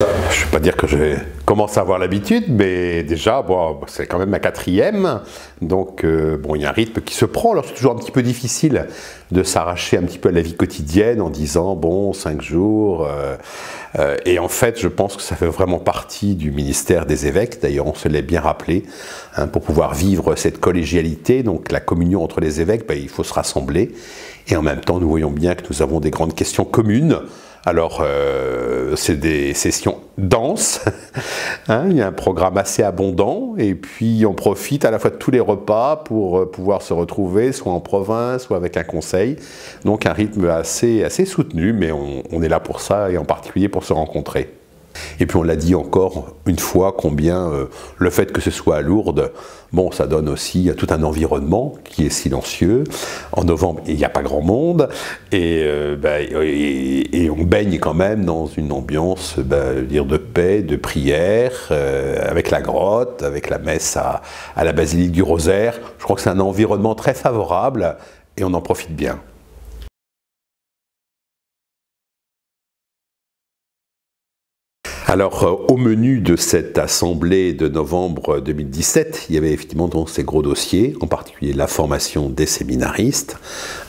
Je ne vais pas dire que je commence à avoir l'habitude, mais déjà, bon, c'est quand même ma 4e, donc bon, il y a un rythme qui se prend. Alors c'est toujours un petit peu difficile de s'arracher un petit peu à la vie quotidienne en disant, bon, 5 jours, et en fait, je pense que ça fait vraiment partie du ministère des évêques, d'ailleurs on se l'est bien rappelé, hein, pour pouvoir vivre cette collégialité, donc la communion entre les évêques, ben, il faut se rassembler, et en même temps, nous voyons bien que nous avons des grandes questions communes. Alors, c'est des sessions denses, hein, il y a un programme assez abondant, et puis on profite à la fois de tous les repas pour pouvoir se retrouver, soit en province, soit avec un conseil. Donc un rythme assez soutenu, mais on est là pour ça, et en particulier pour se rencontrer. Et puis on l'a dit encore une fois combien le fait que ce soit à Lourdes, bon, ça donne aussi tout un environnement qui est silencieux. En novembre, il n'y a pas grand monde et on baigne quand même dans une ambiance de paix, de prière, avec la grotte, avec la messe à la basilique du Rosaire. Je crois que c'est un environnement très favorable et on en profite bien. Alors, au menu de cette assemblée de novembre 2017, il y avait effectivement donc ces gros dossiers, en particulier la formation des séminaristes,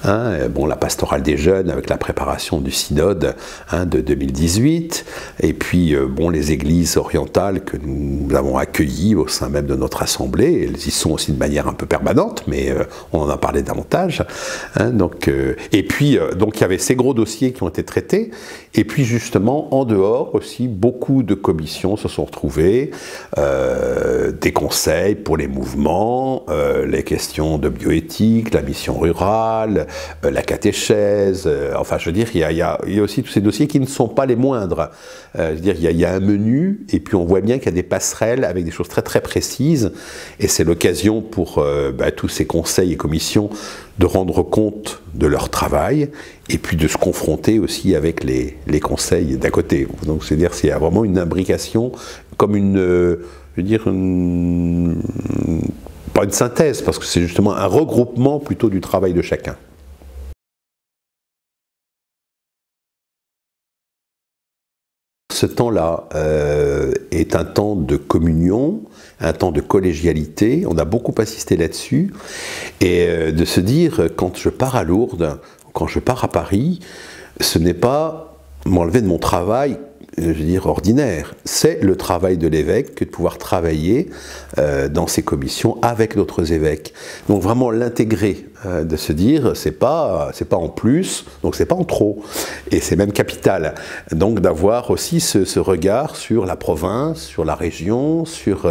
hein, bon, la pastorale des jeunes avec la préparation du synode de 2018, et puis bon, les églises orientales que nous avons accueillies au sein même de notre assemblée. Elles y sont aussi de manière un peu permanente, mais on en a parlé davantage. Hein, donc, et puis, donc il y avait ces gros dossiers qui ont été traités, et puis justement, en dehors aussi, beaucoup de commissions se sont retrouvées, des conseils pour les mouvements, les questions de bioéthique, la mission rurale, la catéchèse, enfin je veux dire, il y a aussi tous ces dossiers qui ne sont pas les moindres. Je veux dire, il y a un menu, et puis on voit bien qu'il y a des passerelles avec des choses très précises, et c'est l'occasion pour tous ces conseils et commissions de rendre compte de leur travail, et puis de se confronter aussi avec les conseils d'à côté. Donc c'est-à-dire qu'il y a vraiment une imbrication, comme une, je veux dire, pas une synthèse, parce que c'est justement un regroupement plutôt du travail de chacun. Ce temps-là est un temps de communion, un temps de collégialité, on a beaucoup insisté là-dessus, et de se dire, quand je pars à Lourdes, quand je pars à Paris, ce n'est pas m'enlever de mon travail, je veux dire, ordinaire. C'est le travail de l'évêque que de pouvoir travailler dans ces commissions avec d'autres évêques. Donc vraiment l'intégrer, de se dire, c'est pas en plus, donc c'est pas en trop. Et c'est même capital. Donc d'avoir aussi ce regard sur la province, sur la région, sur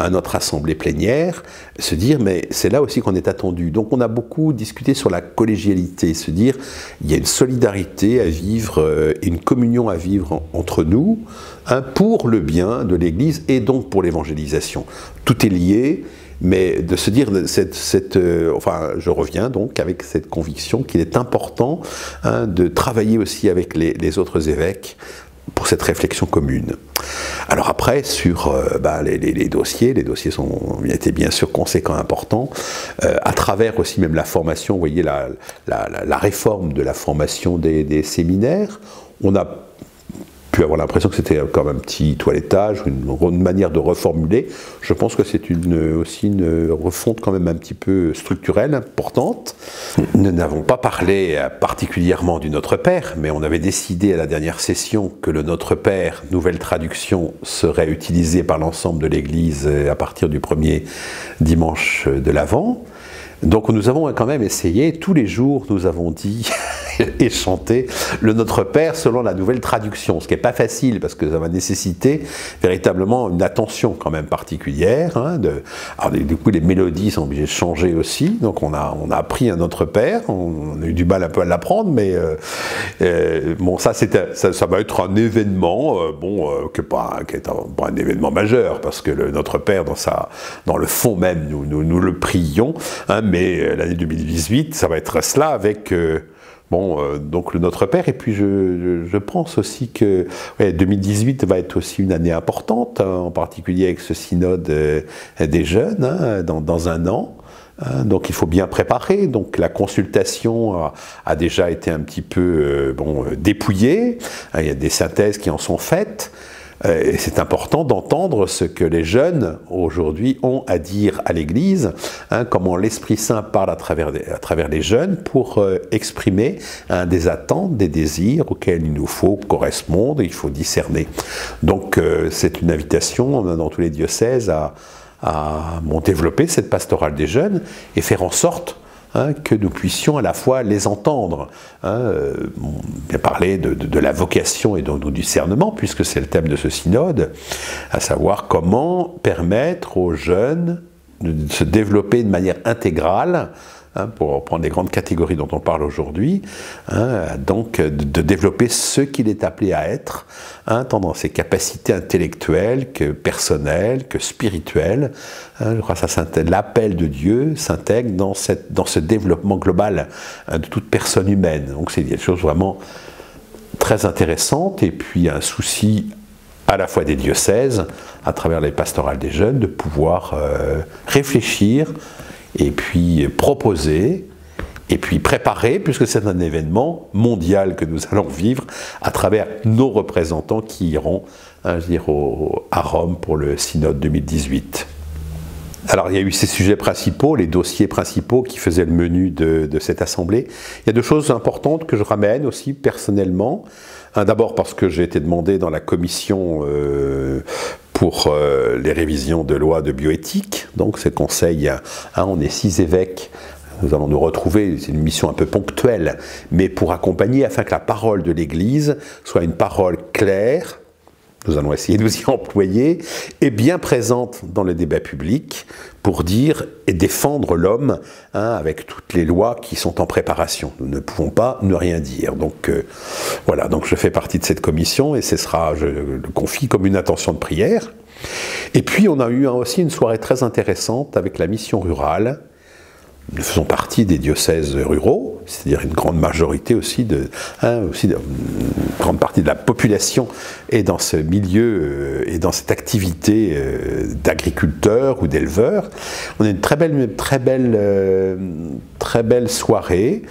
notre assemblée plénière, se dire, mais c'est là aussi qu'on est attendu. Donc on a beaucoup discuté sur la collégialité, se dire, il y a une solidarité à vivre, une communion à vivre entre nous, hein, pour le bien de l'Église et donc pour l'évangélisation. Tout est lié, mais de se dire, enfin, je reviens donc avec cette conviction qu'il est important, hein, de travailler aussi avec les autres évêques pour cette réflexion commune. Alors après, sur les dossiers étaient bien sûr conséquents, importants, à travers aussi même la formation, vous voyez la réforme de la formation des séminaires, on a pu avoir l'impression que c'était comme un petit toilettage, une manière de reformuler. Je pense que c'est aussi une refonte quand même un petit peu structurelle, importante. Nous n'avons pas parlé particulièrement du Notre Père, mais on avait décidé à la dernière session que le Notre Père, nouvelle traduction, serait utilisé par l'ensemble de l'Église à partir du premier dimanche de l'Avent. Donc nous avons quand même essayé, tous les jours nous avons dit et chanté le Notre Père selon la nouvelle traduction, ce qui n'est pas facile parce que ça va nécessiter véritablement une attention quand même particulière. Hein, alors du coup les mélodies sont obligées de changer aussi, donc on a appris un Notre Père, on a eu du mal un peu à l'apprendre, mais bon ça va être un événement qui est pas un événement majeur parce que le Notre Père dans le fond même nous le prions, hein, mais l'année 2018 ça va être cela avec donc le Notre Père, et puis je pense aussi que 2018 va être aussi une année importante, hein, en particulier avec ce synode des jeunes, hein, dans un an. Donc il faut bien préparer, donc la consultation a déjà été un petit peu dépouillée, il y a des synthèses qui en sont faites. Et c'est important d'entendre ce que les jeunes aujourd'hui ont à dire à l'Église, comment l'Esprit Saint parle à travers les jeunes pour exprimer des attentes, des désirs auxquels il nous faut correspondre, il faut discerner. Donc c'est une invitation dans tous les diocèses à développer cette pastorale des jeunes et faire en sorte que nous puissions à la fois les entendre. Bien parler de la vocation et donc du discernement, puisque c'est le thème de ce synode, à savoir comment permettre aux jeunes de se développer de manière intégrale, pour prendre les grandes catégories dont on parle aujourd'hui, donc de développer ce qu'il est appelé à être, tant dans ses capacités intellectuelles que personnelles, que spirituelles. Je crois que l'appel de Dieu s'intègre dans ce développement global de toute personne humaine. Donc c'est des choses vraiment très intéressantes, et puis un souci à la fois des diocèses, à travers les pastorales des jeunes, de pouvoir réfléchir et puis proposer, et puis préparer, puisque c'est un événement mondial que nous allons vivre à travers nos représentants qui iront à Rome pour le synode 2018. Alors il y a eu ces sujets principaux, les dossiers principaux qui faisaient le menu de cette assemblée. Il y a deux choses importantes que je ramène aussi personnellement. D'abord parce que j'ai été demandé dans la commission pour les révisions de loi de bioéthique, donc c'est le conseil, on est 6 évêques, nous allons nous retrouver, c'est une mission un peu ponctuelle, mais pour accompagner afin que la parole de l'Église soit une parole claire, nous allons essayer de nous y employer, et bien présente dans le débat public pour dire et défendre l'homme avec toutes les lois qui sont en préparation. Nous ne pouvons pas ne rien dire. Donc voilà, donc je fais partie de cette commission et je le confie comme une intention de prière. Et puis on a eu aussi une soirée très intéressante avec la mission rurale. Nous faisons partie des diocèses ruraux, c'est-à-dire une grande majorité aussi, une grande partie de la population est dans ce milieu et dans cette activité d'agriculteurs ou d'éleveurs. On a une très belle soirée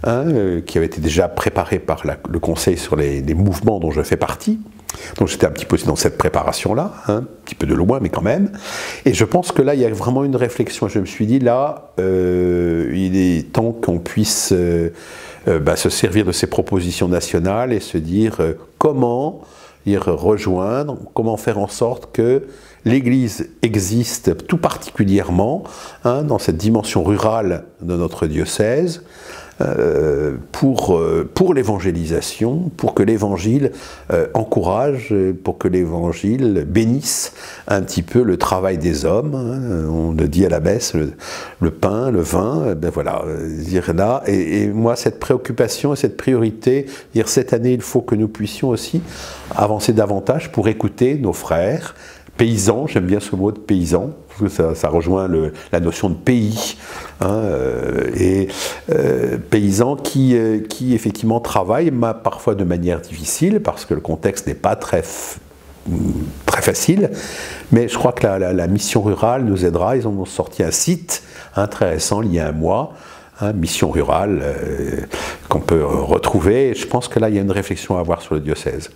qui avait été déjà préparée par le conseil sur les mouvements dont je fais partie. Donc j'étais un petit peu aussi dans cette préparation-là, un petit peu de loin, mais quand même. Et je pense que là, il y a vraiment une réflexion. Je me suis dit, là, il est temps qu'on puisse se servir de ces propositions nationales et se dire comment y rejoindre, comment faire en sorte que l'Église existe tout particulièrement dans cette dimension rurale de notre diocèse, pour l'évangélisation, pour que l'Évangile encourage, pour que l'Évangile bénisse un petit peu le travail des hommes. On le dit à la messe, le pain, le vin, voilà, dire là. Et moi, cette préoccupation et cette priorité, dire cette année, il faut que nous puissions aussi avancer davantage pour écouter nos frères, paysans, j'aime bien ce mot de paysan, parce que ça rejoint la notion de pays, paysans qui effectivement travaillent, parfois de manière difficile, parce que le contexte n'est pas très facile, mais je crois que la mission rurale nous aidera. Ils ont sorti un site très récent, il y a un mois, mission rurale, qu'on peut retrouver, et je pense que là il y a une réflexion à avoir sur le diocèse.